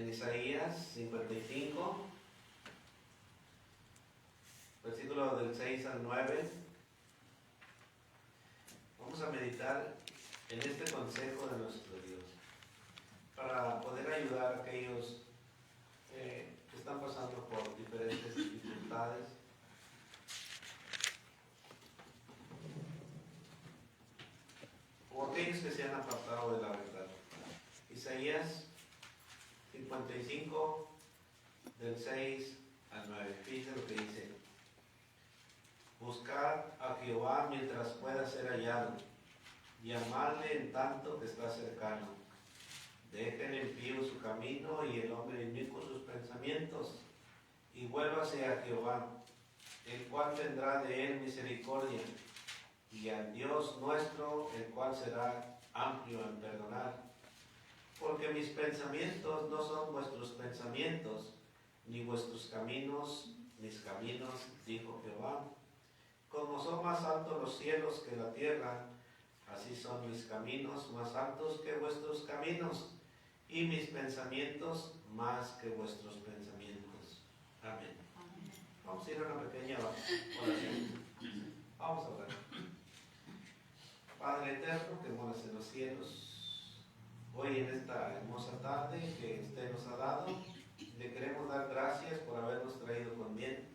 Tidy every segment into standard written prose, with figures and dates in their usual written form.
en Isaías 55, versículos del 6 al 9. Vamos a meditar en este consejo de nuestro Dios para poder ayudar a aquellos que están pasando por diferentes dificultades. O aquellos que se han apartado de la verdad. Isaías 55, del 6 al 9. Fíjense lo que dice. Buscad a Jehová mientras pueda ser hallado, llamadle en tanto que está cercano. Dejen en pie su camino y el hombre inicuo sus pensamientos, y vuélvase a Jehová, el cual tendrá de él misericordia, y al Dios nuestro, el cual será amplio en perdonar. Porque mis pensamientos no son vuestros pensamientos, ni vuestros caminos mis caminos, dijo Jehová. Como son más altos los cielos que la tierra, así son mis caminos más altos que vuestros caminos, y mis pensamientos más que vuestros pensamientos. Amén. Vamos a ir a una pequeña oración. Vamos a orar. Padre eterno que moras en los cielos, hoy en esta hermosa tarde que usted nos ha dado, le queremos dar gracias por habernos traído con bien.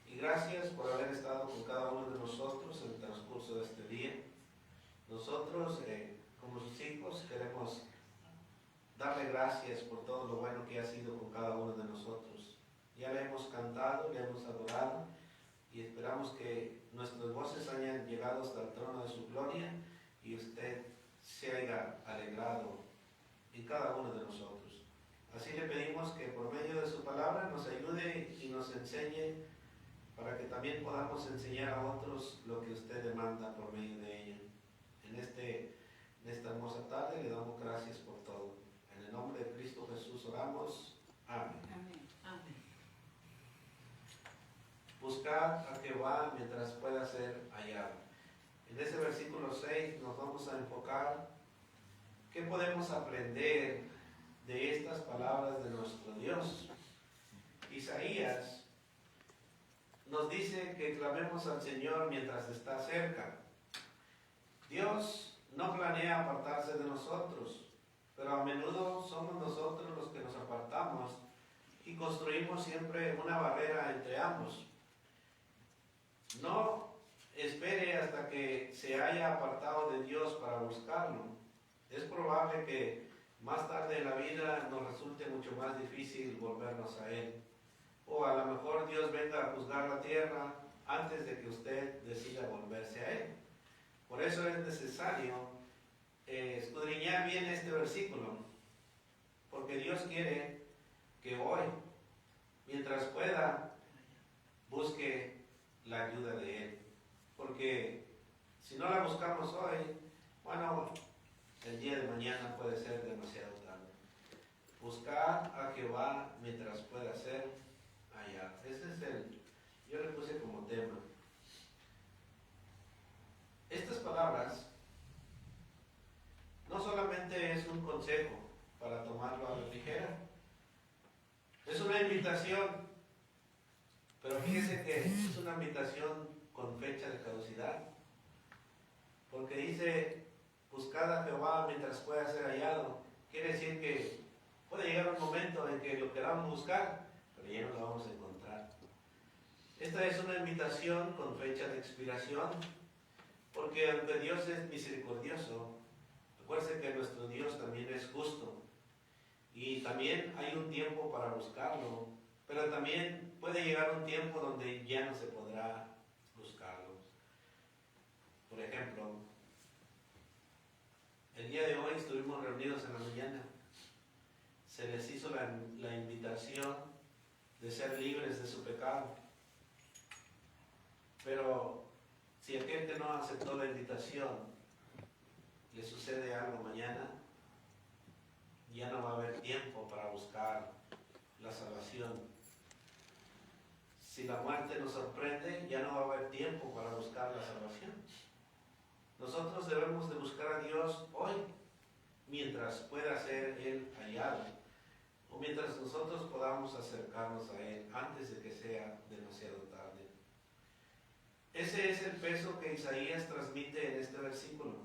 Y gracias por haber estado con cada uno de nosotros en el transcurso de este día. Nosotros, como sus hijos, queremos darle gracias por todo lo bueno que ha sido con cada uno de nosotros. Ya le hemos cantado, le hemos adorado y esperamos que nuestras voces hayan llegado hasta el trono de su gloria y usted se haya alegrado en cada uno de nosotros. Así le pedimos que por medio de su palabra nos ayude y nos enseñe para que también podamos enseñar a otros lo que usted demanda por medio de ella. En esta hermosa tarde le damos gracias por todo. En el nombre de Cristo Jesús oramos. Amén. Amén. Amén. Buscad a Jehová mientras pueda ser hallado. En ese versículo 6 nos vamos a enfocar qué podemos aprender de estas palabras de nuestro Dios. Isaías nos dice que clamemos al Señor mientras está cerca. Dios no planea apartarse de nosotros, pero a menudo somos nosotros los que nos apartamos y construimos siempre una barrera entre ambos. No espere hasta que se haya apartado de Dios para buscarlo. Es probable que más tarde en la vida nos resulte mucho más difícil volvernos a Él. O a lo mejor Dios venga a juzgar la tierra antes de que usted decida volverse a Él. Por eso es necesario escudriñar bien este versículo, porque Dios quiere que hoy, mientras pueda, busque la ayuda de Él. Porque si no la buscamos hoy, bueno, el día de mañana puede ser demasiado tarde. Buscar a Jehová mientras pueda ser hallado. Ese es yo le puse como tema. Estas palabras no solamente es un consejo para tomarlo a la ligera, es una invitación, pero fíjese que es una invitación con fecha de caducidad, porque dice, buscad a Jehová mientras pueda ser hallado. Quiere decir que puede llegar un momento en que lo queramos buscar, pero ya no lo vamos a encontrar. Esta es una invitación con fecha de expiración, porque aunque Dios es misericordioso, recuerde que nuestro Dios también es justo, y también hay un tiempo para buscarlo, pero también puede llegar un tiempo donde ya no se podrá buscarlo. Por ejemplo, el día de hoy estuvimos reunidos en la mañana, se les hizo la invitación de ser libres de su pecado, pero si aquel que no aceptó la invitación le sucede algo mañana, ya no va a haber tiempo para buscar la salvación. Si la muerte nos sorprende, ya no va a haber tiempo para buscar la salvación. Nosotros debemos de buscar a Dios hoy, mientras pueda ser Él hallado. O mientras nosotros podamos acercarnos a Él antes de que sea demasiado tarde. Ese es el peso que Isaías transmite en este versículo.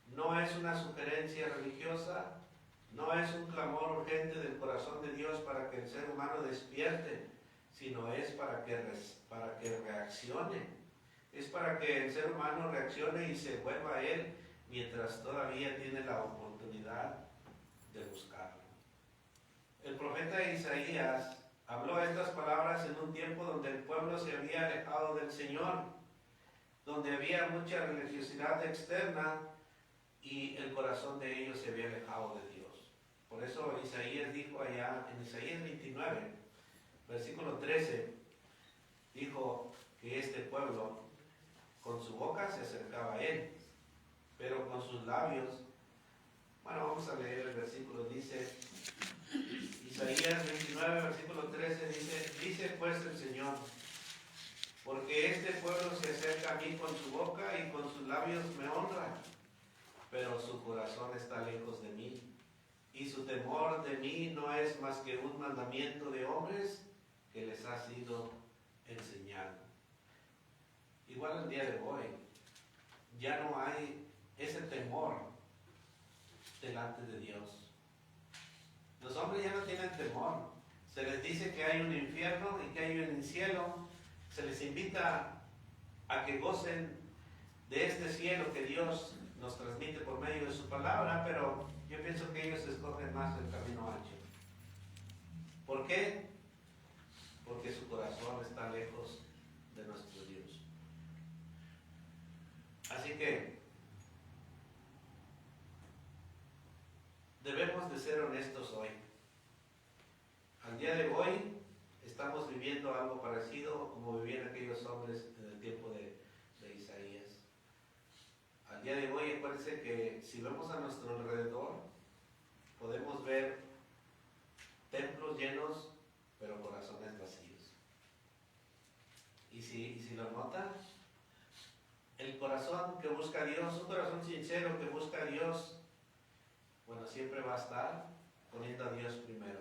No es una sugerencia religiosa, no es un clamor urgente del corazón de Dios para que el ser humano despierte, sino es para que reaccione. Es para que el ser humano reaccione y se vuelva a Él mientras todavía tiene la oportunidad de buscarlo. El profeta Isaías habló estas palabras en un tiempo donde el pueblo se había alejado del Señor, donde había mucha religiosidad externa y el corazón de ellos se había alejado de Dios. Por eso Isaías dijo allá en Isaías 29, versículo 13, dijo que este pueblo con su boca se acercaba a Él, pero con sus labios, bueno, vamos a leer el versículo, dice, Isaías 29, versículo 13, dice pues el Señor, porque este pueblo se acerca a mí con su boca y con sus labios me honra, pero su corazón está lejos de mí, y su temor de mí no es más que un mandamiento de hombres que les ha sido enseñado. Igual el día de hoy, ya no hay ese temor delante de Dios. Los hombres ya no tienen temor. Se les dice que hay un infierno y que hay un cielo. Se les invita a que gocen de este cielo que Dios nos transmite por medio de su palabra, pero yo pienso que ellos escogen más el camino ancho. ¿Por qué? Porque su corazón está lejos de nuestro Dios. Así que debemos de ser honestos hoy. Al día de hoy estamos viviendo algo parecido como vivían aquellos hombres en el tiempo de Isaías. Al día de hoy, acuérdense que si vemos a nuestro alrededor, podemos ver templos llenos, pero corazones vacíos. Y si lo notan, el corazón que busca a Dios, un corazón sincero que busca a Dios, bueno, siempre va a estar poniendo a Dios primero.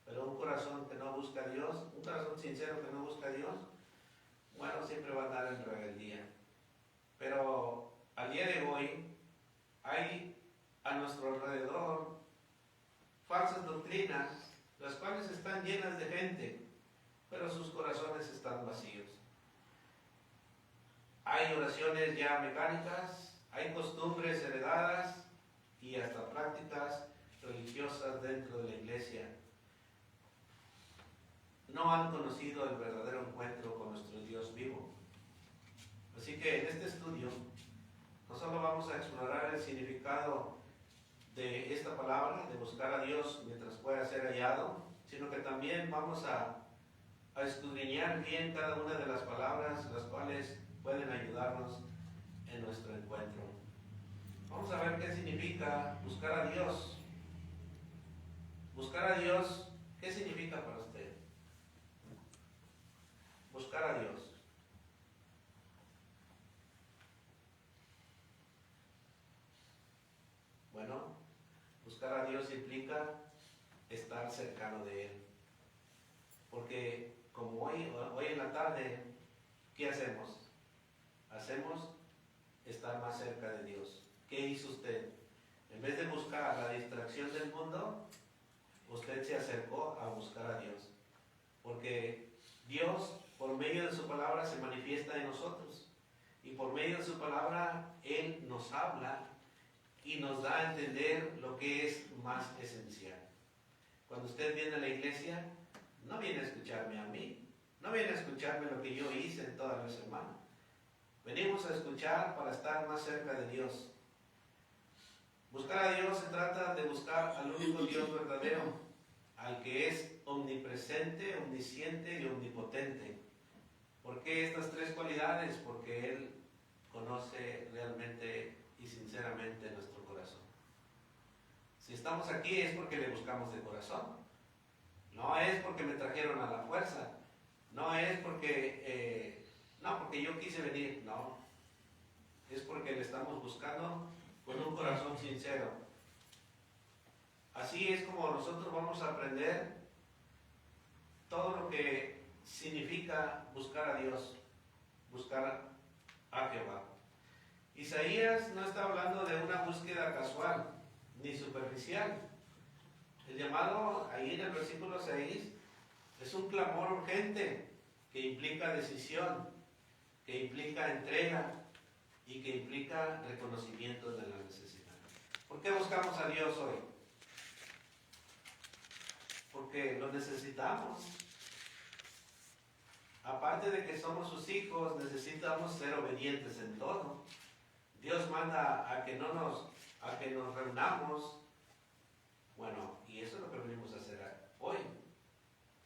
Pero un corazón que no busca a Dios, un corazón sincero que no busca a Dios, bueno, siempre va a andar en rebeldía. Pero al día de hoy hay a nuestro alrededor falsas doctrinas, las cuales están llenas de gente, pero sus corazones están vacíos. Hay oraciones ya mecánicas, hay costumbres heredadas y hasta prácticas religiosas dentro de la iglesia. No han conocido el verdadero encuentro con nuestro Dios vivo. Así que en este estudio no solo vamos a explorar el significado de esta palabra, de buscar a Dios mientras pueda ser hallado, sino que también vamos a escudriñar bien cada una de las palabras, las cuales pueden ayudarnos en nuestro encuentro. Vamos a ver qué significa buscar a Dios. Buscar a Dios, ¿qué significa para usted? Buscar a Dios. Bueno, buscar a Dios implica estar cercano de Él. Porque como hoy en la tarde, ¿qué hacemos? Hacemos estar más cerca de Dios. ¿Qué hizo usted? En vez de buscar la distracción del mundo, usted se acercó a buscar a Dios. Porque Dios, por medio de su palabra, se manifiesta en nosotros. Y por medio de su palabra, Él nos habla y nos da a entender lo que es más esencial. Cuando usted viene a la iglesia, no viene a escucharme a mí, no viene a escucharme lo que yo hice en toda la semana. Venimos a escuchar para estar más cerca de Dios. Buscar a Dios se trata de buscar al único Dios verdadero, al que es omnipresente, omnisciente y omnipotente. ¿Por qué estas tres cualidades? Porque Él conoce realmente y sinceramente nuestro corazón. Si estamos aquí es porque le buscamos de corazón. No es porque me trajeron a la fuerza. No es porque yo quise venir. No. Es porque le estamos buscando con un corazón sincero. Así es como nosotros vamos a aprender todo lo que significa buscar a Dios, buscar a Jehová. Isaías no está hablando de una búsqueda casual ni superficial. El llamado ahí en el versículo 6 es un clamor urgente que implica decisión, que implica entrega y que implica reconocimiento de la necesidad. ¿Por qué buscamos a Dios hoy? Porque lo necesitamos. Aparte de que somos sus hijos, necesitamos ser obedientes en todo. Dios manda a que nos reunamos. Bueno, y eso es lo que venimos a hacer hoy.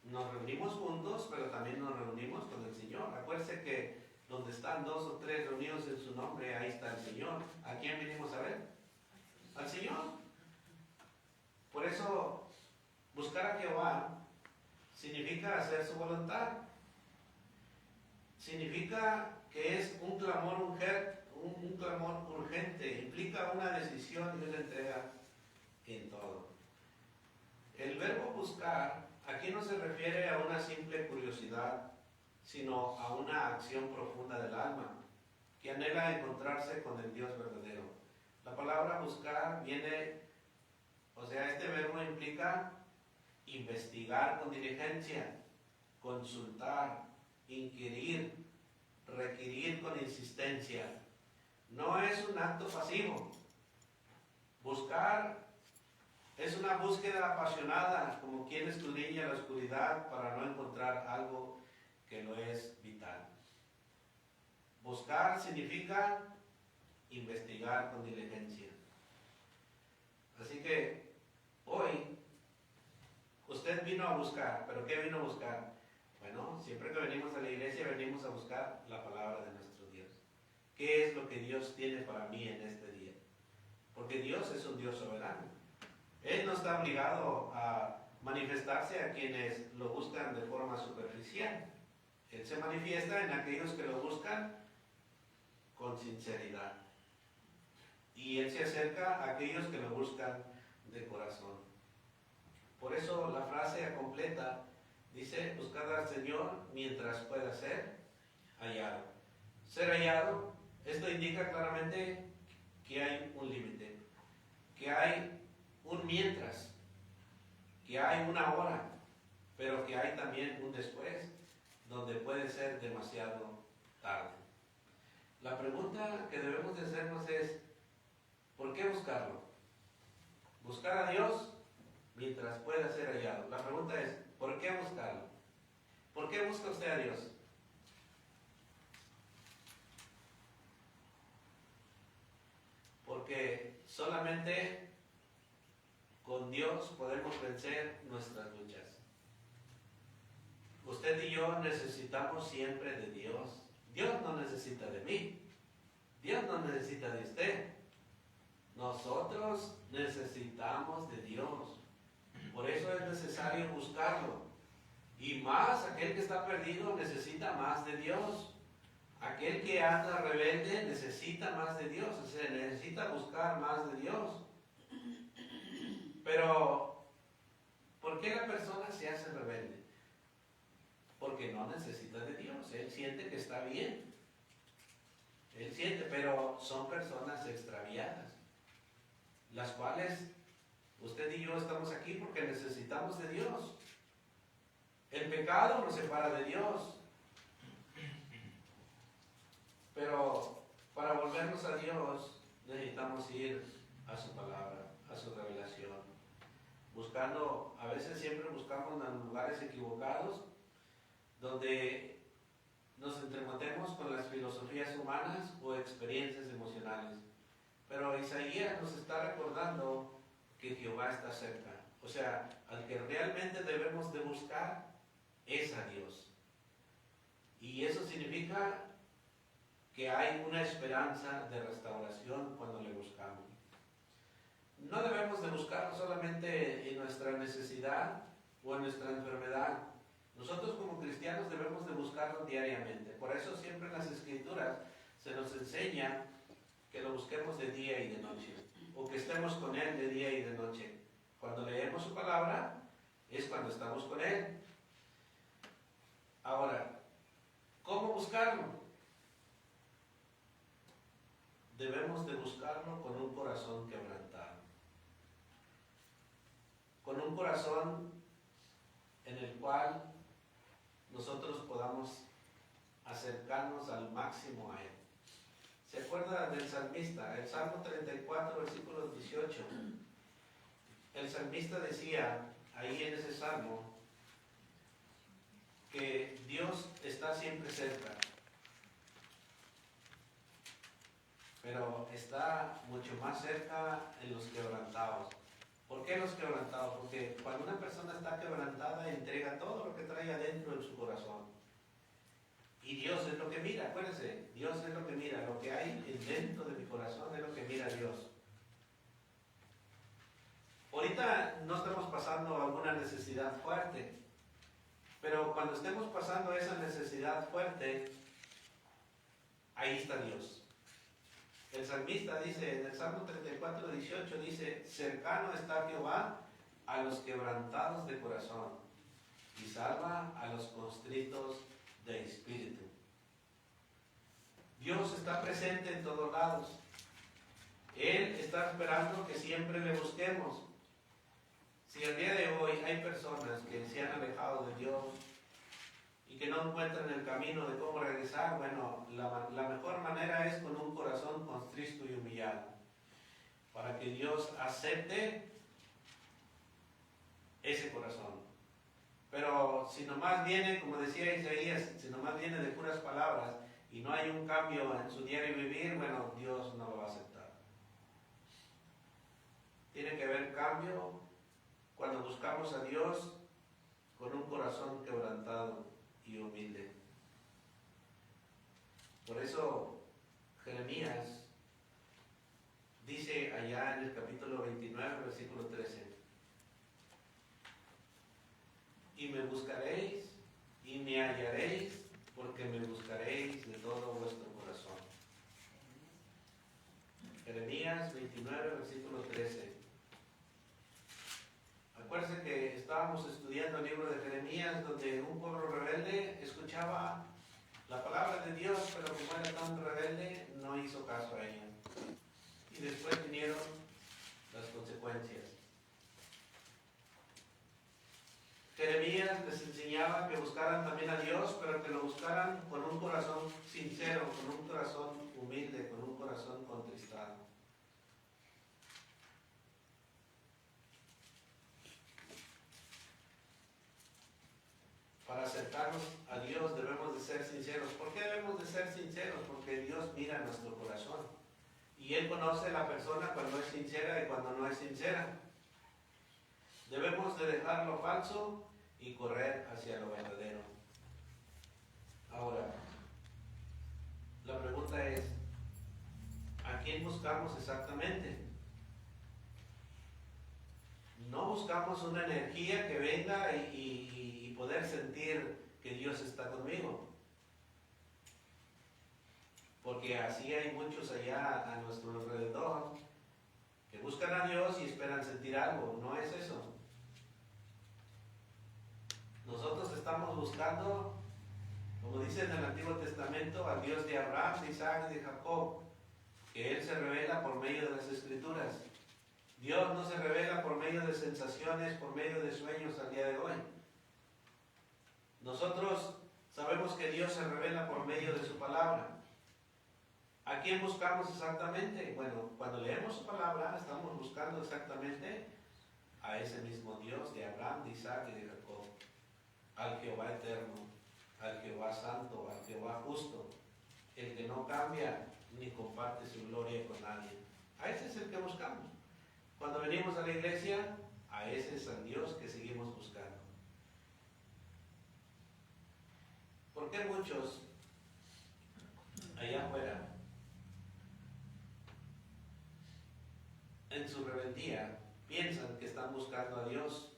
Nos reunimos juntos, pero también nos reunimos con el Señor. Acuérdense que donde están 2 o 3 reunidos en su nombre, ahí está el Señor. ¿A quién venimos a ver? Al Señor. Por eso, buscar a Jehová significa hacer su voluntad. Significa que es un clamor urgente, implica una decisión y una entrega en todo. El verbo buscar aquí no se refiere a una simple curiosidad, sino a una acción profunda del alma, que anhela encontrarse con el Dios verdadero. La palabra buscar viene, este verbo implica investigar con diligencia, consultar, inquirir, requerir con insistencia. No es un acto pasivo. Buscar es una búsqueda apasionada, como quien escudriña la oscuridad para no encontrar algo que no es vital. Buscar significa investigar con diligencia. Así que hoy usted vino a buscar, ¿pero qué vino a buscar? Bueno, siempre que venimos a la iglesia venimos a buscar la palabra de nuestro Dios. ¿Qué es lo que Dios tiene para mí en este día? Porque Dios es un Dios soberano. Él no está obligado a manifestarse a quienes lo buscan de forma superficial. Él se manifiesta en aquellos que lo buscan con sinceridad. Y Él se acerca a aquellos que lo buscan de corazón. Por eso la frase completa dice: buscad al Señor mientras pueda ser hallado. Ser hallado, esto indica claramente que hay un límite, que hay un mientras, que hay una hora, pero que hay también un después, donde puede ser demasiado tarde. La pregunta que debemos de hacernos es: ¿por qué buscarlo? Buscar a Dios mientras pueda ser hallado. La pregunta es: ¿por qué buscarlo? ¿Por qué busca usted a Dios? Porque solamente con Dios podemos vencer nuestras luchas. Usted y yo necesitamos siempre de Dios. Dios no necesita de mí. Dios no necesita de usted. Nosotros necesitamos de Dios. Por eso es necesario buscarlo. Y más, aquel que está perdido necesita más de Dios. Aquel que anda rebelde necesita más de Dios. O sea, necesita buscar más de Dios. Pero, ¿por qué la persona se hace rebelde? Porque no necesita de Dios. Él siente que está bien. Él siente, pero son personas extraviadas, las cuales usted y yo estamos aquí porque necesitamos de Dios. El pecado nos separa de Dios. Pero para volvernos a Dios necesitamos ir a su palabra, a su revelación. Buscando, a veces siempre buscamos en lugares equivocados, donde nos entremetemos con las filosofías humanas o experiencias emocionales. Pero Isaías nos está recordando que Jehová está cerca. O sea, al que realmente debemos de buscar es a Dios. Y eso significa que hay una esperanza de restauración cuando le buscamos. No debemos de buscarlo solamente en nuestra necesidad o en nuestra enfermedad. Nosotros como cristianos debemos de buscarlo diariamente. Por eso siempre en las Escrituras se nos enseña que lo busquemos de día y de noche, o que estemos con Él de día y de noche. Cuando leemos su palabra es cuando estamos con Él. Ahora, ¿cómo buscarlo? Debemos de buscarlo con un corazón quebrantado. Con un corazón en el cual nosotros podamos acercarnos al máximo a Él. ¿Se acuerda del salmista? El Salmo 34, versículo 18. El salmista decía, ahí en ese salmo, que Dios está siempre cerca, pero está mucho más cerca en los quebrantados. ¿Por qué los quebrantados? Porque cuando una persona está quebrantada, entrega todo lo que trae adentro de su corazón. Y Dios es lo que mira, acuérdense, Dios es lo que mira, lo que hay dentro de mi corazón es lo que mira Dios. Ahorita no estamos pasando alguna necesidad fuerte, pero cuando estemos pasando esa necesidad fuerte, ahí está Dios. El salmista dice, en el Salmo 34, 18, dice, cercano está Jehová a los quebrantados de corazón y salva a los constritos de espíritu. Dios está presente en todos lados. Él está esperando que siempre le busquemos. Si al día de hoy hay personas que se han alejado de Dios y que no encuentran el camino de cómo regresar, bueno, la mejor manera es con un corazón constrito y humillado, para que Dios acepte ese corazón. Pero si nomás viene, como decía Isaías, si nomás viene de puras palabras y no hay un cambio en su diario vivir, bueno, Dios no lo va a aceptar. Tiene que haber cambio cuando buscamos a Dios con un corazón quebrantado y humilde. Por eso Jeremías dice allá en el capítulo 29, versículo 13, y me buscaréis y me hallaréis, porque me buscaréis de todo vuestro corazón. Jeremías 29, versículo 13. Acuérdense que estábamos estudiando el libro de Jeremías, donde un pueblo rebelde escuchaba la palabra de Dios, pero como era tan rebelde, no hizo caso a ella. Y después vinieron las consecuencias. Jeremías les enseñaba que buscaran también a Dios, pero que lo buscaran con un corazón sincero, con un corazón humilde, con un corazón contristado. Para acercarnos a Dios debemos de ser sinceros. ¿Por qué debemos de ser sinceros? Porque Dios mira nuestro corazón. Y Él conoce a la persona cuando es sincera y cuando no es sincera. Debemos de dejar lo falso y correr hacia lo verdadero. Ahora, la pregunta es, ¿a quién buscamos exactamente? No buscamos una energía que venga y poder sentir que Dios está conmigo. Porque así hay muchos allá a nuestro alrededor que buscan a Dios y esperan sentir algo. No es eso. Nosotros estamos buscando, como dice en el Antiguo Testamento, al Dios de Abraham, de Isaac y de Jacob, que Él se revela por medio de las Escrituras. Dios no se revela por medio de sensaciones, por medio de sueños al día de hoy. Nosotros sabemos que Dios se revela por medio de su palabra. ¿A quién buscamos exactamente? Bueno, cuando leemos su palabra, estamos buscando exactamente a ese mismo Dios de Abraham, de Isaac y de Jacob, al Jehová eterno, al Jehová santo, al Jehová justo, el que no cambia ni comparte su gloria con nadie. A ese es el que buscamos. Cuando venimos a la iglesia, a ese es el Dios que seguimos buscando. ¿Por qué muchos allá afuera, en su rebeldía, piensan que están buscando a Dios,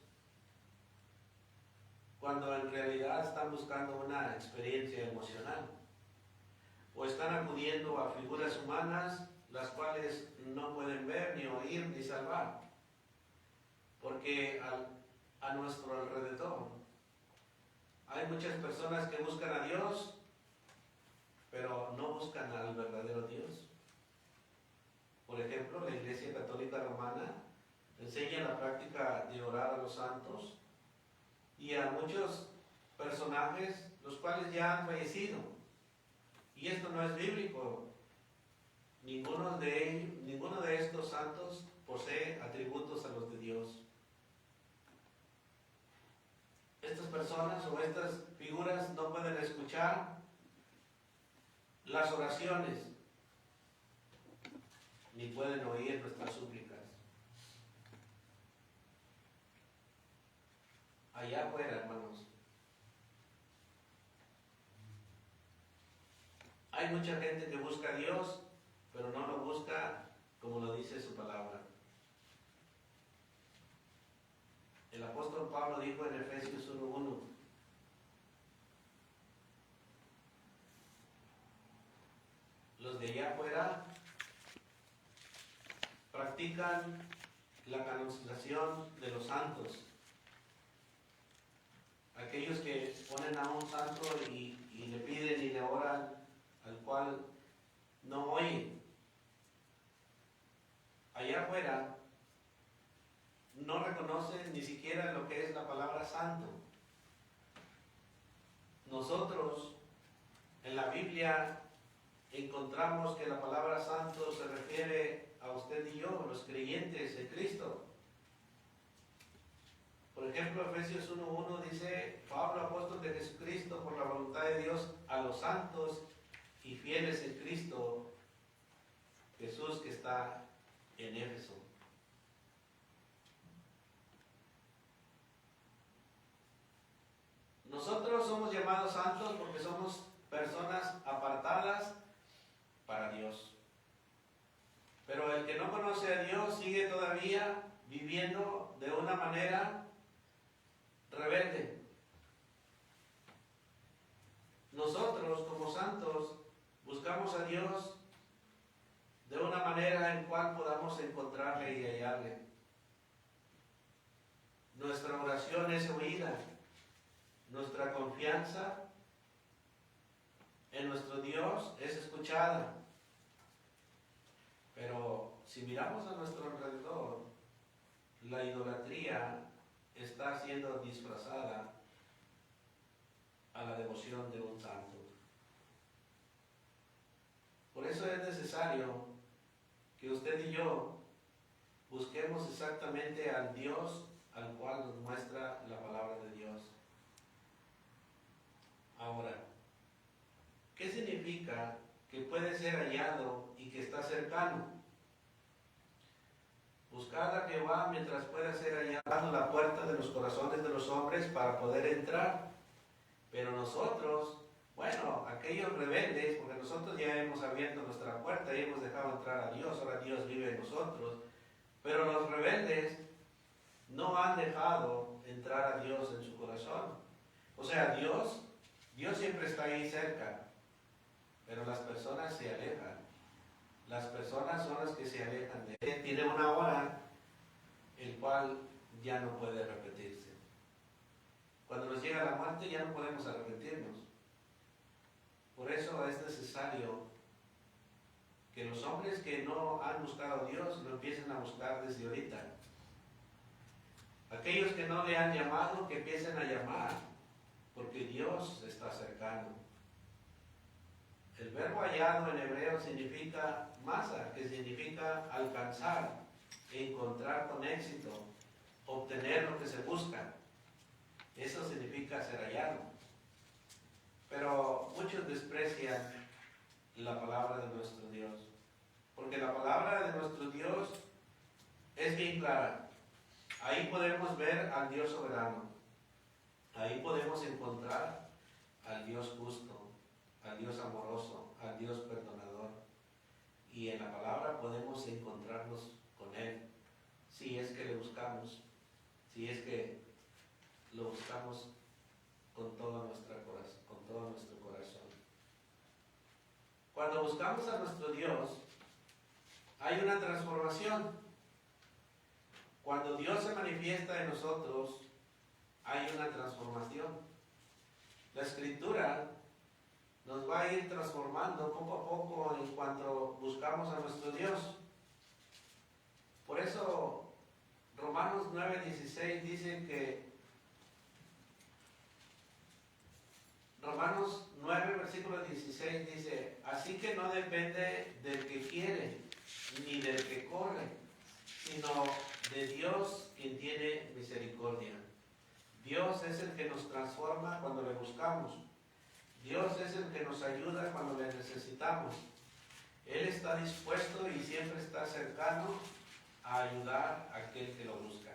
cuando en realidad están buscando una experiencia emocional? O están acudiendo a figuras humanas, las cuales no pueden ver, ni oír, ni salvar. porque a nuestro alrededor hay muchas personas que buscan a Dios, pero no buscan al verdadero Dios. Por ejemplo, la Iglesia Católica Romana enseña la práctica de orar a los santos y a muchos personajes los cuales ya han fallecido. Y esto no es bíblico. Ninguno de estos santos posee atributos a los de Dios. Estas personas o estas figuras no pueden escuchar las oraciones, ni pueden oír nuestras súplicas. Allá afuera, hermanos, hay mucha gente que busca a Dios, pero no lo busca como lo dice su palabra. El apóstol Pablo dijo en Efesios 1:1: los de allá afuera practican la canonización de los santos. Aquellos que ponen a un santo y le piden y le oran, al cual no oyen. Allá afuera no reconocen ni siquiera lo que es la palabra santo. Nosotros en la Biblia encontramos que la palabra santo se refiere a usted y yo, los creyentes en Cristo. Por ejemplo, Efesios 1:1 dice: Pablo, apóstol de Jesucristo, por la voluntad de Dios, a los santos y fieles en Cristo Jesús que está en Éfeso. Nosotros somos llamados santos porque somos personas apartadas para Dios. Pero el que no conoce a Dios sigue todavía viviendo de una manera rebelde. Nosotros como santos buscamos a Dios de una manera en cual podamos encontrarle y hallarle. Nuestra oración es oída. Nuestra confianza en nuestro Dios es escuchada. Pero si miramos a nuestro alrededor, la idolatría está siendo disfrazada a la devoción de un santo. Por eso es necesario que usted y yo busquemos exactamente al Dios al cual nos muestra la palabra de Dios. Ahora, ¿qué significa que puede ser hallado y que está cercano? Buscad a Jehová mientras pueda ser hallado la puerta de los corazones de los hombres para poder entrar. Pero nosotros, bueno, aquellos rebeldes, porque nosotros ya hemos abierto nuestra puerta y hemos dejado entrar a Dios, ahora Dios vive en nosotros, pero los rebeldes no han dejado entrar a Dios en su corazón. O sea, Dios siempre está ahí cerca, pero las personas se alejan. Las personas son las que se alejan de Él. Tiene una hora el cual ya no puede repetirse. Cuando nos llega la muerte ya no podemos arrepentirnos. Por eso es necesario que los hombres que no han buscado a Dios lo empiecen a buscar desde ahorita. Aquellos que no le han llamado, que empiecen a llamar, porque Dios está cercano. El verbo hallado en hebreo significa masa, que significa alcanzar, encontrar con éxito, obtener lo que se busca. Eso significa ser hallado. Pero muchos desprecian la palabra de nuestro Dios, porque la palabra de nuestro Dios es bien clara. Ahí podemos ver al Dios soberano. Ahí podemos encontrar al Dios justo, al Dios amoroso, al Dios perdonador. Y en la palabra podemos encontrarnos con Él, si es que le buscamos, si es que lo buscamos con todo nuestro corazón. Cuando buscamos a nuestro Dios, hay una transformación. Cuando Dios se manifiesta en nosotros, hay una transformación. La Escritura nos va a ir transformando poco a poco en cuanto buscamos a nuestro Dios. Por eso Romanos 9:16 dice que Romanos 9, versículo 16 dice: así que no depende del que quiere, ni del que corre, sino de Dios quien tiene misericordia. Dios es el que nos transforma cuando le buscamos. Dios es el que nos ayuda cuando le necesitamos. Él está dispuesto y siempre está cercano a ayudar a aquel que lo busca.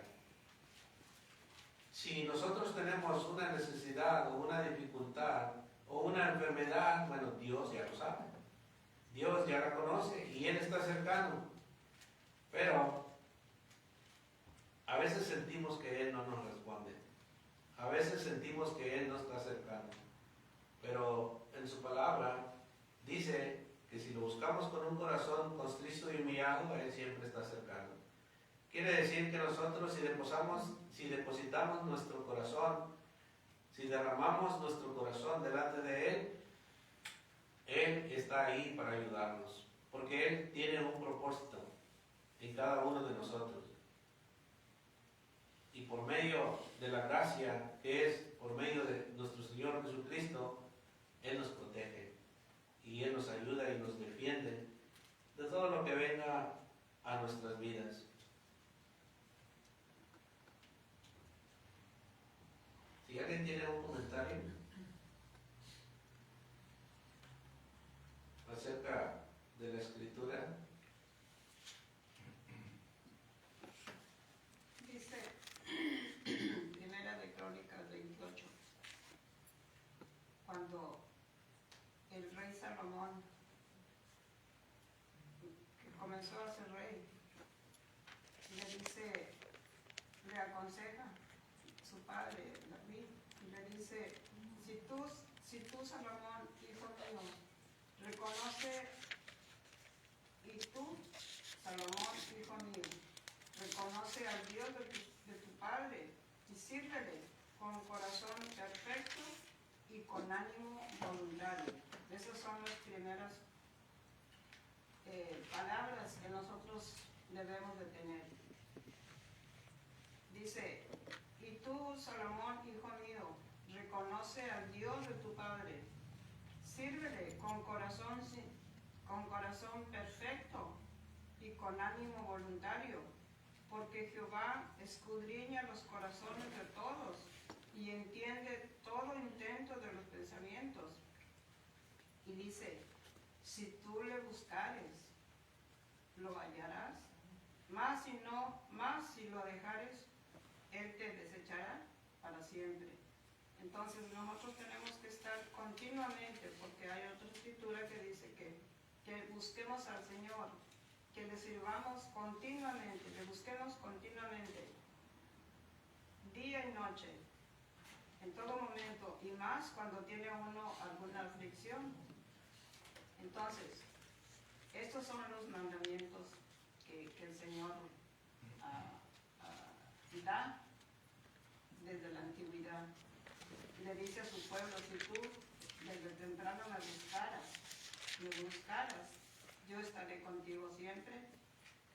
Si nosotros tenemos una necesidad o una dificultad o una enfermedad, bueno, Dios ya lo sabe. Dios ya la conoce y Él está cercano. Pero a veces sentimos que Él no nos responde. A veces sentimos que Él no está cercano. Pero en su palabra dice que si lo buscamos con un corazón constrito y humillado, Él siempre está cercano. Quiere decir que nosotros si depositamos nuestro corazón, si derramamos nuestro corazón delante de Él, Él está ahí para ayudarnos. Porque Él tiene un propósito en cada uno de nosotros. Y por medio de la gracia que es por medio de nuestro Señor Jesucristo, Él nos protege y Él nos ayuda y nos defiende de todo lo que venga a nuestras vidas. Si alguien tiene un comentario acerca de la Escritura. Dice Primera de Crónicas 28, cuando el rey Salomón, que comenzó a ser rey, le aconseja su padre David, y le dice: si tú Salomón, hijo mío, reconoce, y tú Salomón, hijo mío, reconoce al Dios de tu padre y sírvele con corazón perfecto y con ánimo voluntario. Esas son las primeras palabras que nosotros debemos de tener. Dice: y tú, Salomón, hijo mío, reconoce al Dios de tu padre, sírvele con corazón perfecto y con ánimo voluntario, porque Jehová escudriña los corazones de todos y entiende todo intento de los pensamientos. Y dice: si tú le buscares, lo hallarás, mas si lo dejares, Él te desechará para siempre. Entonces nosotros tenemos que estar continuamente, porque hay otra escritura que dice que busquemos al Señor, que le sirvamos continuamente, le busquemos continuamente, día y noche, en todo momento, y más cuando tiene uno alguna aflicción. Entonces, estos son los mandamientos que el Señor da desde la antigüedad. Le dice a su pueblo: si tú desde temprano me buscaras, yo estaré contigo siempre.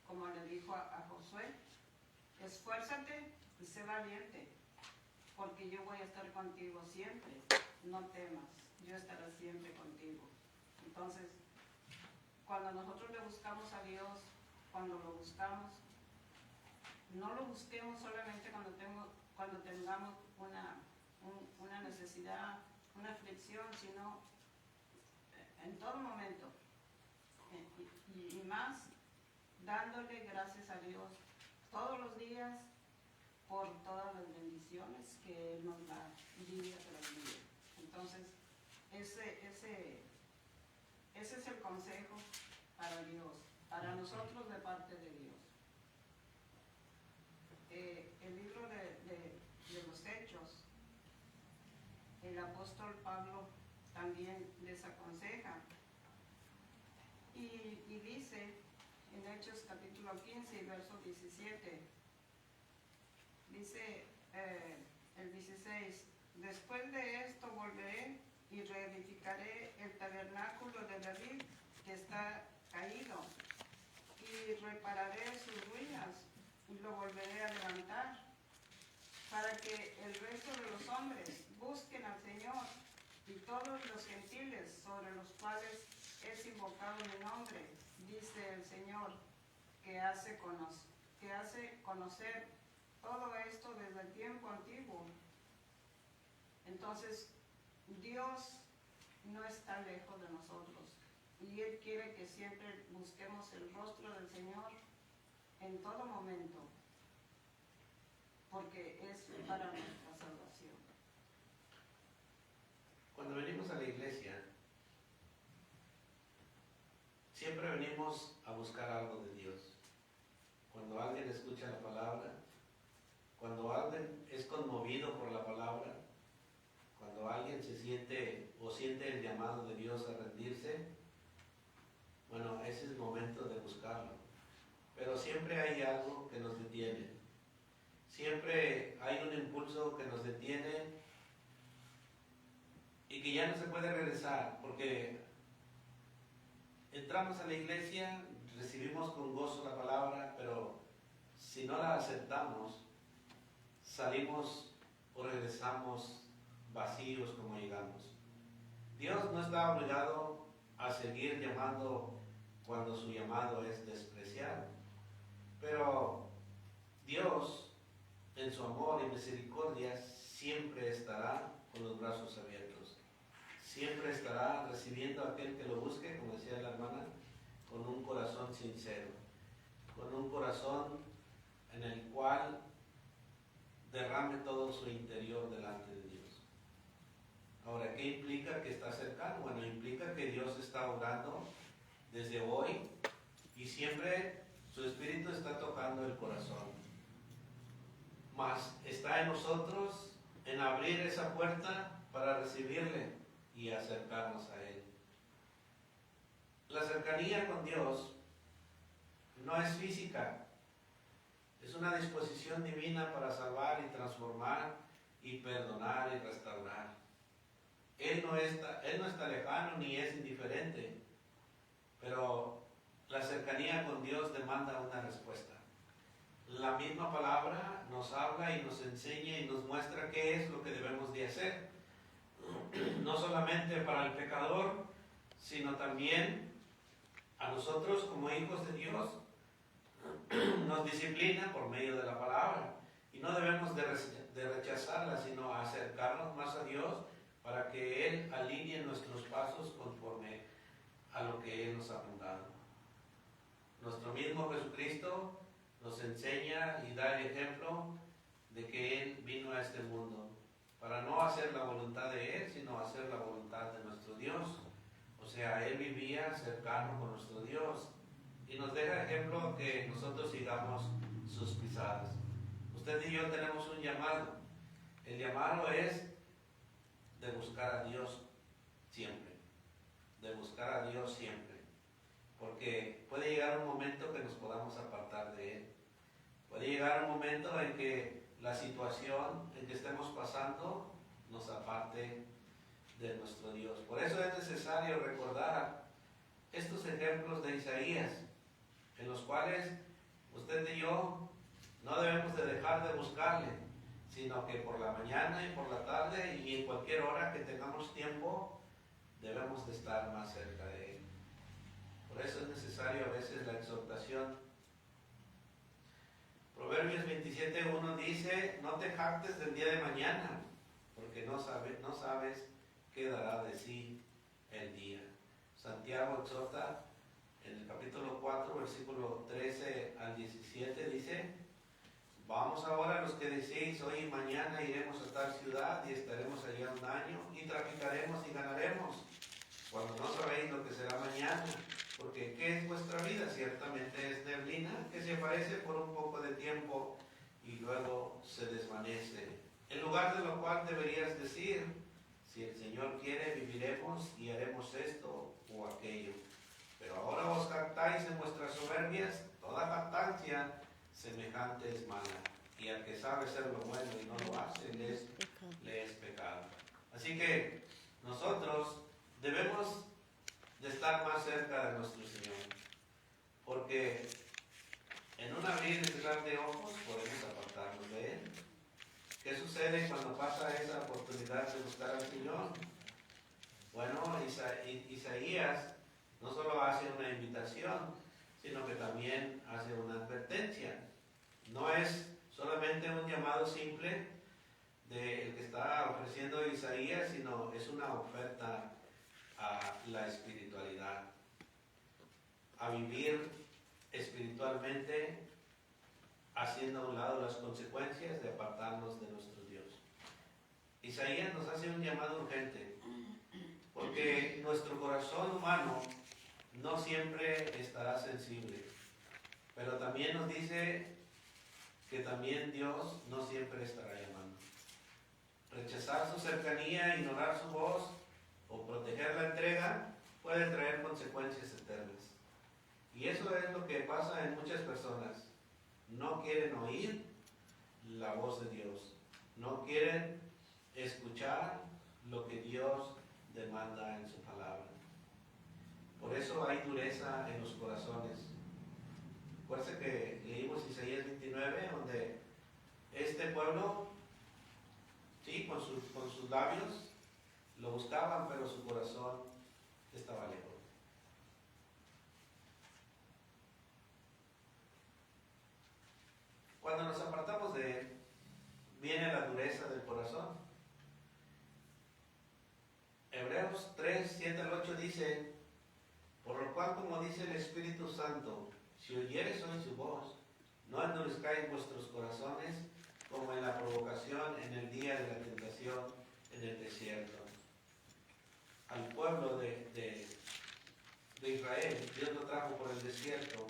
Como le dijo a Josué: esfuérzate y sé valiente, porque yo voy a estar contigo siempre. No temas, yo estaré siempre contigo. Entonces, cuando nosotros le buscamos a Dios, cuando lo buscamos, no lo busquemos solamente cuando tengamos una necesidad, una aflicción, sino en todo momento. Y más, dándole gracias a Dios todos los días por todas las bendiciones que Él nos da día tras día. Entonces, ese es el consejo para Dios, para nosotros de parte de Dios. El libro de los Hechos, el apóstol Pablo también les aconseja y dice en Hechos capítulo 15 y verso 17: Dice el 16, después de esto volveré y reedificaré el tabernáculo de David que está caído, y repararé sus ruinas y lo volveré a levantar, para que el resto de los hombres busquen al Señor y todos los gentiles sobre los cuales es invocado mi nombre, dice el Señor, que hace conocer todo esto desde el tiempo antiguo. Entonces, Dios no está lejos de nosotros y Él quiere que siempre busquemos el rostro del Señor en todo momento, porque es para nuestra salvación. Cuando venimos a la iglesia, siempre venimos a buscar algo de Dios. Cuando alguien escucha la palabra, cuando alguien es conmovido por la palabra, cuando alguien se siente o siente el llamado de Dios a rendirse, bueno, ese es el momento de buscarlo. Pero siempre hay algo que nos detiene. Siempre hay un impulso que nos detiene y que ya no se puede regresar, porque entramos a la iglesia, recibimos con gozo la palabra, pero si no la aceptamos, salimos o regresamos vacíos como llegamos. Dios no está obligado a seguir llamando cuando su llamado es despreciado, pero Dios, en su amor y misericordia, siempre estará con los brazos abiertos. Siempre estará recibiendo a aquel que lo busque, como decía la hermana, con un corazón sincero, con un corazón en el cual derrame todo su interior delante de Dios. Ahora, ¿qué implica que está cercano? Bueno, implica que Dios está obrando desde hoy y siempre su Espíritu está tocando el corazón. Mas está en nosotros en abrir esa puerta para recibirle y acercarnos a Él. La cercanía con Dios no es física, es una disposición divina para salvar y transformar y perdonar y restaurar. Él no está lejano ni es indiferente, pero la cercanía con Dios demanda una respuesta. La misma palabra nos habla y nos enseña y nos muestra qué es lo que debemos de hacer. No solamente para el pecador, sino también a nosotros como hijos de Dios. Nos disciplina por medio de la palabra y no debemos de rechazarla, sino acercarnos más a Dios para que Él alinee nuestros pasos conforme a lo que Él nos ha mandado. Nuestro mismo Jesucristo nos enseña y da el ejemplo de que Él vino a este mundo para no hacer la voluntad de Él, sino hacer la voluntad de nuestro Dios. O sea, Él vivía cercano con nuestro Dios y nos deja ejemplo que nosotros sigamos sus pisadas. Usted y yo tenemos un llamado. El llamado es de buscar a Dios siempre, de buscar a Dios siempre, porque puede llegar un momento que nos podamos apartar de Él, puede llegar un momento en que la situación en que estemos pasando nos aparte de nuestro Dios. Por eso es necesario recordar estos ejemplos de Isaías, en los cuales usted y yo no debemos de dejar de buscarle, sino que por la mañana y por la tarde y en cualquier hora que tengamos tiempo, debemos de estar más cerca de Él. Por eso es necesario a veces la exhortación. Proverbios 27:1 dice, no te jactes del día de mañana, porque no sabes qué dará de sí el día. Santiago exhorta en el capítulo 4, versículo 13 al 17, dice, vamos ahora los que decís, hoy y mañana iremos a tal ciudad y estaremos allá un año y traficaremos y ganaremos, cuando no sabéis lo que será mañana, porque ¿qué es vuestra vida? Ciertamente es neblina que se aparece por un poco de tiempo y luego se desvanece. En lugar de lo cual deberías decir, si el Señor quiere, viviremos y haremos esto o aquello. Pero ahora os jactáis en vuestras soberbias, toda jactancia semejante es mala. y al que sabe hacer lo bueno y no lo hace, le es pecado. Así que nosotros debemos de estar más cerca de nuestro Señor, porque en un abrir y cerrar de ojos podemos apartarnos de Él. ¿Qué sucede cuando pasa esa oportunidad de buscar al Señor? Bueno, Isaías no solo hace una invitación, sino que también hace una advertencia. No es solamente un llamado simple del que está ofreciendo Isaías, sino es una oferta a la espiritualidad, a vivir espiritualmente, haciendo a un lado las consecuencias de apartarnos de nuestro Dios. Isaías nos hace un llamado urgente, porque nuestro corazón humano no siempre estará sensible, pero también nos dice que también Dios no siempre estará llamando. Rechazar su cercanía, ignorar su voz o proteger la entrega puede traer consecuencias eternas. Y eso es lo que pasa en muchas personas. No quieren oír la voz de Dios. No quieren escuchar lo que Dios demanda en su palabra. Por eso hay dureza en los corazones. Acuérdense que leímos Isaías 29, donde este pueblo, sí, con sus labios lo buscaban, pero su corazón estaba lejos. Cuando nos apartamos de Él, viene la dureza del corazón. Hebreos 3, 7 al 8 dice: por lo cual, como dice el Espíritu Santo, si oyeres hoy su voz, no endurezcáis vuestros corazones como en la provocación en el día de la tentación en el desierto. Al pueblo de Israel, Dios lo trajo por el desierto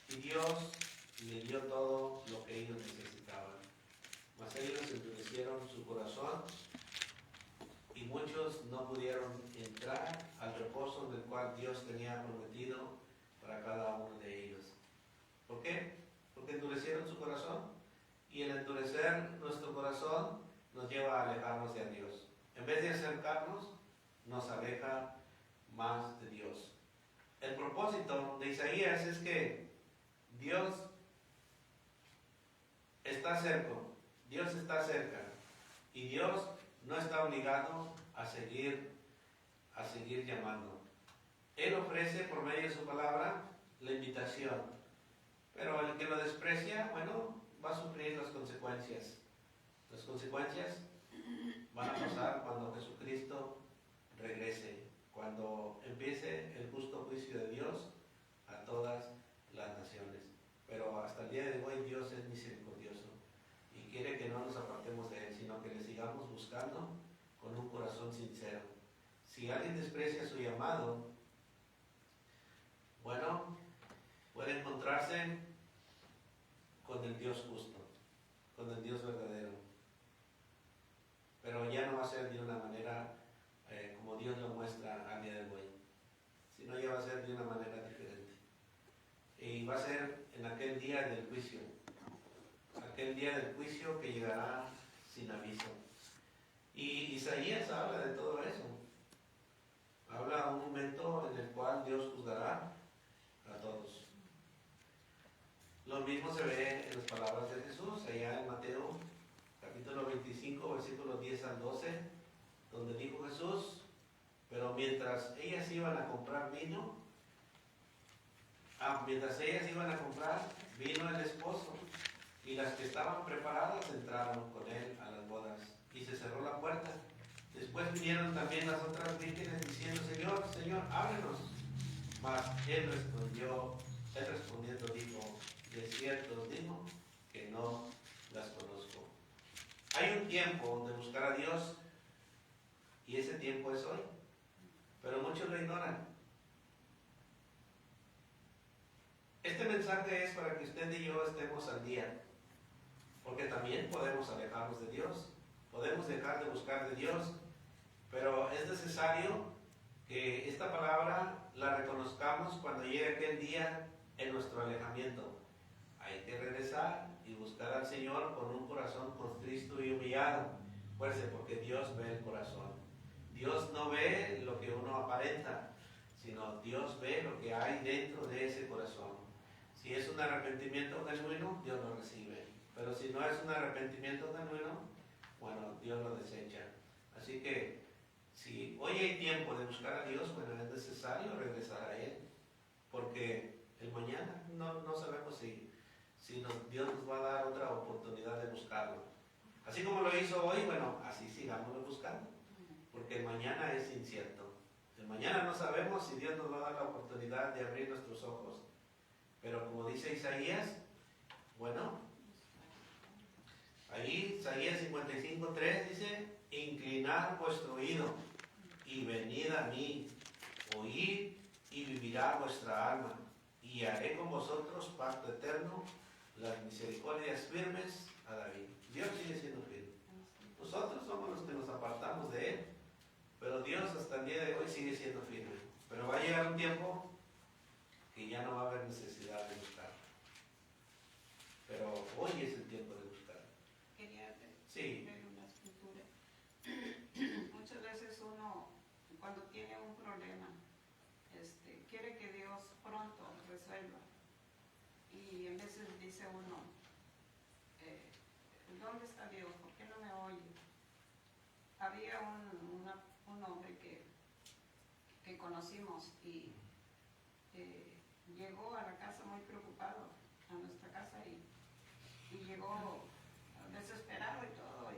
y Dios le dio todo lo que ellos necesitaban. Mas ellos endurecieron su corazón y muchos no pudieron entrar al reposo del cual Dios tenía prometido para cada uno de ellos. ¿Por qué? Porque endurecieron su corazón, y el endurecer nuestro corazón nos lleva a alejarnos de Dios. En vez de acercarnos, nos aleja más de Dios. El propósito de Isaías es que Dios está cerca, Dios está cerca, y Dios no está obligado a seguir llamando. Él ofrece por medio de su palabra la invitación, pero el que lo desprecia, bueno, va a sufrir las consecuencias. Las consecuencias van a pasar cuando Jesucristo regrese, cuando empiece el justo juicio de Dios a todas las naciones. Pero hasta el día de hoy Dios es misericordioso y quiere que no nos apartemos de Él, sino que le sigamos buscando con un corazón sincero. Si alguien desprecia su llamado, bueno, puede encontrarse con el Dios justo, con el Dios verdadero. Pero ya no va a ser de una manera como Dios lo muestra al día de hoy, sino ya va a ser de una manera diferente. Y va a ser en aquel día del juicio que llegará sin aviso. Y Isaías habla de todo eso. Habla de un momento en el cual Dios juzgará a todos. Lo mismo se ve en las palabras de Jesús, allá en Mateo, capítulo 25, versículos 10 al 12, donde dijo Jesús: pero mientras ellas iban a comprar vino, vino el esposo, y las que estaban preparadas entraron con él a las bodas, y se cerró la puerta. Después vinieron también las otras vírgenes diciendo: Señor, Señor, ábrenos. Mas él respondiendo dijo: de cierto os digo que no las conozco. Hay un tiempo de buscar a Dios, y ese tiempo es hoy, pero muchos lo ignoran. Este mensaje es para que usted y yo estemos al día, porque también podemos alejarnos de Dios, podemos dejar de buscar de Dios, pero es necesario que esta palabra la reconozcamos cuando llegue aquel día en nuestro alejamiento. Hay que regresar y buscar buscar al Señor con un corazón contristo y humillado. Fuerza, porque Dios ve el corazón. Dios no ve lo que uno aparenta, sino Dios ve lo que hay dentro de ese corazón. Si es un arrepentimiento genuino, Dios lo recibe. Pero si no es un arrepentimiento genuino, bueno, Dios lo desecha. Así que, si hoy hay tiempo de buscar a Dios, bueno, es necesario regresar a Él. Porque el mañana no sabemos si Dios nos va a dar otra oportunidad de buscarlo. Así como lo hizo hoy, bueno, así sigámoslo buscando. Porque el mañana es incierto. El mañana no sabemos si Dios nos va a dar la oportunidad de abrir nuestros ojos. Pero como dice Isaías, bueno, ahí Isaías 55:3 dice: inclinad vuestro oído y venid a mí, oíd y vivirá vuestra alma, y haré con vosotros pacto eterno, las misericordias firmes a David. Dios sigue siendo firme. Nosotros somos los que nos apartamos de Él, pero Dios hasta el día de hoy sigue siendo firme. Pero va a llegar un tiempo que ya no va a haber necesidad de buscar. Pero hoy es el tiempo de buscar. Quería Sí. ver una escritura. Muchas veces uno, cuando tiene un problema, quiere que Dios pronto resuelva. Y a veces dice uno, ¿dónde está Dios? ¿Por qué no me oye? Había un hombre que conocimos y llegó a la casa muy preocupado, a nuestra casa, y llegó desesperado y todo,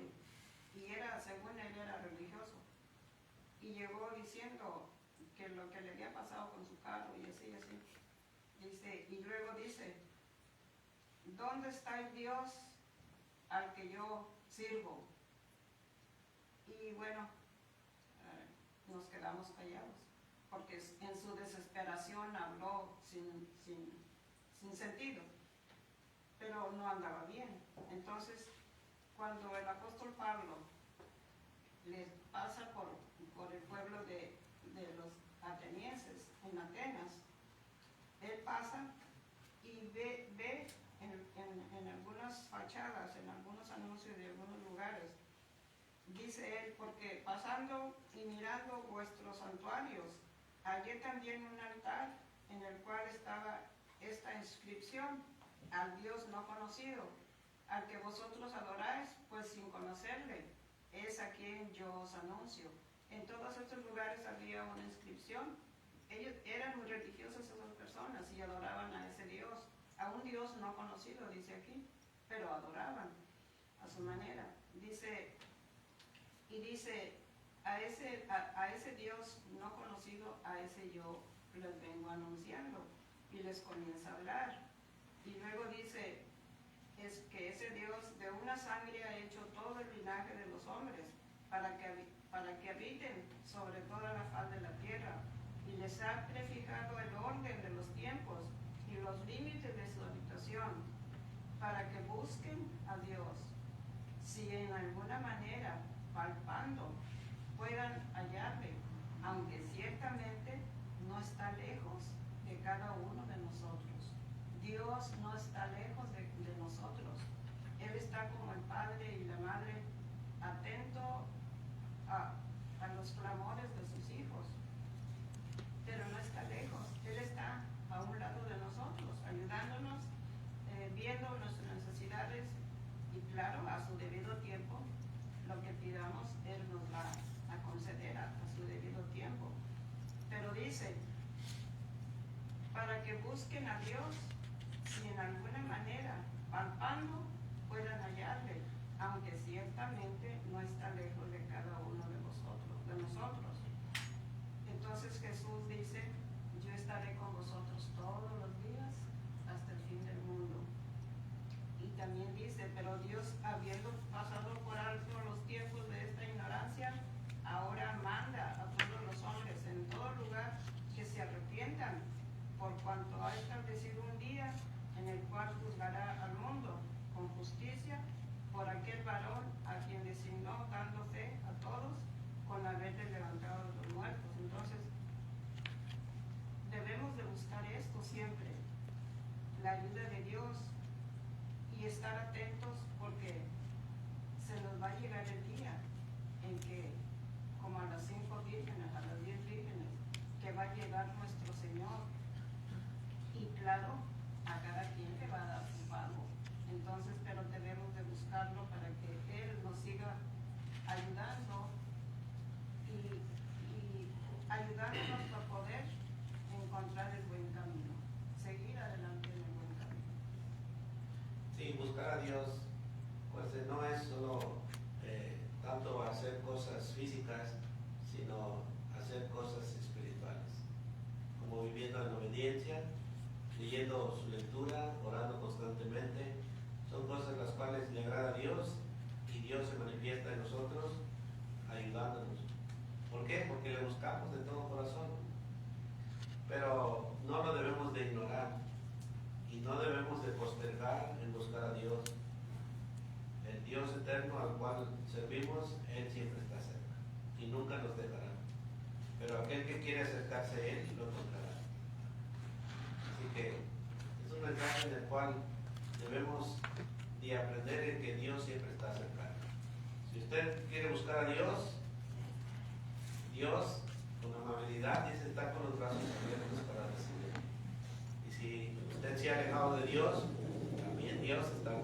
y era, según él, era religioso. Y llegó diciendo que lo que le había pasado con su carro y así, así. Dice, y luego dice, ¿dónde está el Dios al que yo sirvo? Y bueno, nos quedamos callados, porque en su desesperación habló sin sentido, pero no andaba bien. Entonces, cuando el apóstol Pablo les pasa por el pueblo de los atenienses en Atenas, él pasa y ve en algunas fachadas, en algunos anuncios de algunos lugares, dice él, porque pasando y mirando vuestros santuarios, hallé también un altar en el cual estaba esta inscripción: al Dios no conocido, al que vosotros adoráis, pues sin conocerle, es a quien yo os anuncio. En todos estos lugares había una inscripción. Ellos eran muy religiosos, esas personas, y adoraban a ese Dios, a un Dios no conocido, dice aquí, pero adoraban a su manera. Dice, a ese Dios no conocido, a ese yo les vengo anunciando, y les comienza a hablar. Y luego dice, es que ese Dios de una sangre ha hecho todo el linaje de los hombres, para que habiten sobre toda la faz de la tierra, y les ha prefijado el orden de los tiempos y los límites de su habitación, para que busquen a Dios, si en alguna manera, palpando, puedan hallarle, aunque ciertamente no está lejos de cada uno de nosotros. Dios no está lejos de nosotros. Él está como el padre y la madre, atento a los clamores de sus hijos, pero no está lejos. Él está a un lado de nosotros, ayudándonos, viendo nuestras necesidades, y claro, a su debido tiempo, lo que pidamos, Él nos va a conceder a su debido tiempo. Pero dice, para que busquen a Dios, si en alguna manera, palpando, puedan hallarle, aunque ciertamente no está lejos de cada uno de nosotros. Entonces Jesús dice, yo estaré con vosotros todos los días hasta el fin del mundo. Y también dice, pero Dios, habiendo pasado por alto los tiempos de esta ignorancia, ahora manda a todos los hombres en todo lugar que se arrepientan, por cuanto ha establecido un día en el cual juzgará al mundo con justicia por aquel varón a quien designó, dando fe a todos con haberle levantado de los muertos. Entonces, debemos de buscar esto siempre, la ayuda de Dios, y y estar atentos porque se nos va a llegar el día en que, como a las 5 vírgenes, a las 10 vírgenes, que va a llegar nuestro Señor. Y claro, a cada quien le va a dar su pago. Entonces, pero debemos de buscarlo para que Él nos siga ayudando y ayudándonos a poder encontrar el buen camino, seguir adelante en el buen camino. Sí, buscar a Dios, pues no es solo tanto hacer cosas físicas, sino hacer cosas espirituales, como viviendo en obediencia, leyendo su lectura, orando constantemente. Son cosas las cuales le agrada a Dios y Dios se manifiesta en nosotros ayudándonos. ¿Por qué? Porque le buscamos de todo corazón. Pero no lo debemos de ignorar y no debemos de postergar en buscar a Dios. El Dios eterno al cual servimos, Él siempre está cerca y nunca nos dejará. Pero aquel que quiere acercarse a Él lo encontrará. Así que es un mensaje en el cual debemos de aprender en que Dios siempre está cerca. Si usted quiere buscar a Dios, Dios con amabilidad dice está con los brazos abiertos para recibir. Y si usted se ha alejado de Dios, también Dios está